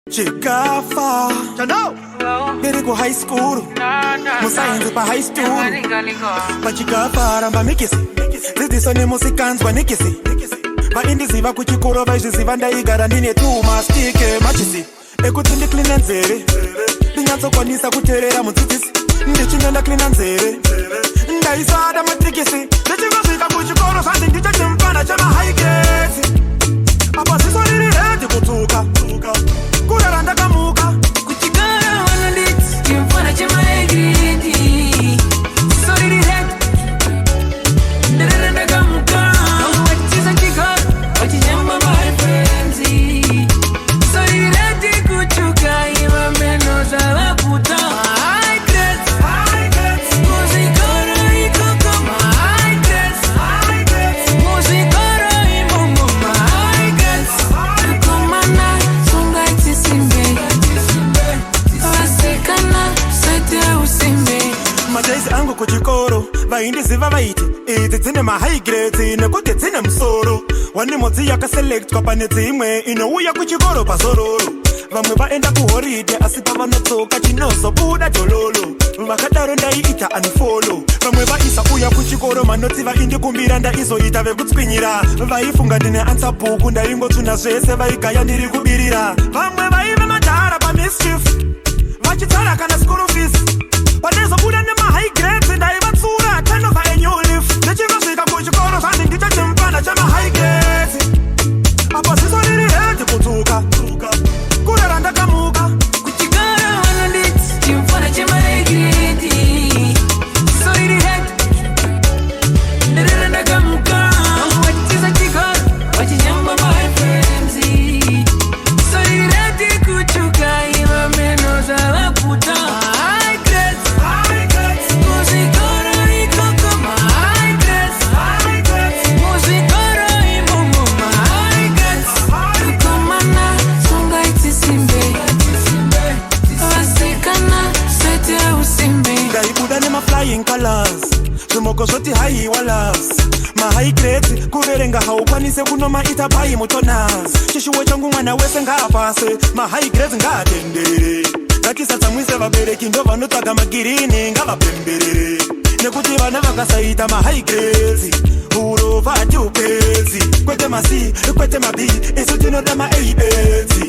Chikafa Chano Niriko high school Musayenzi pa high school Pachikafa ramba mikisi Zidisone musikanzwa nikisi Va indiziva kuchikoro vaizviziva ndaigara ndine tu mastike machisi ekuti ndiklina nzeve ndinyatsokwanisa kuteerera mudzidzisi ndichinenda klina nzeve ndaisada matrikisi ndichingasvika kuchikoro zvanzi ndicho chimupana chamahaigesi apa ziso riri redi kutsuka kurara ndakamuka kuchikoro vanonditi chimupana chamahaigedi ziso riri redi ndarara ndakamuka wachisa chikoro wachinyamba my friends ziso riri redi kuchuka iva meno zavaputa angu kuchikoro vaindiziva vaiti idzi dzine mahigh grades nekuti dzine musoro wanimodzi yakaselectwa pane dzimwe inouya kuchikoro pazororo vamwe vaenda kuhoride asi pavanotsoka chinozobuda dololo vakadaro ndaiita unfollow vamwe vaisa uya kuchikoro manotsi vaindikumbira ndaizoita vekutswinyira vaifunga ndine ansabhuku ndaingotsuna zvese vaigaya ndiri kubirira vamwe vaive madhara pamischief vachitsara kana school fees panezobuda nemahigh grades ndaivatsura tenova annual leave ndichingosvika kuchikoro zvanzi ndicho chimupana chamahigh grades apa ziso riri redi kutsuka kurara ndakamuka kuchikoro vanonditi chimupana chamahaigedi ziso riri redi ndarara ndakamuka wachitiza chikoro wachinyamba my friends ziso riri redi kuchuka iva meno zvavaputa flying colors zvimoko zvoti haiwalas mahigh grades kuverenga haukwanise kunomaita pai mutonas chishuwo changu mwana wese ngaapase mahigh grades ngaatenderere ngatisatsamwise vabereki ndo vanotsvaga magirini ngavapemberere nekuti vana vakasaita mahigh grades urova hatiupedzi kwete masi kwete mabi isu tinoda maabs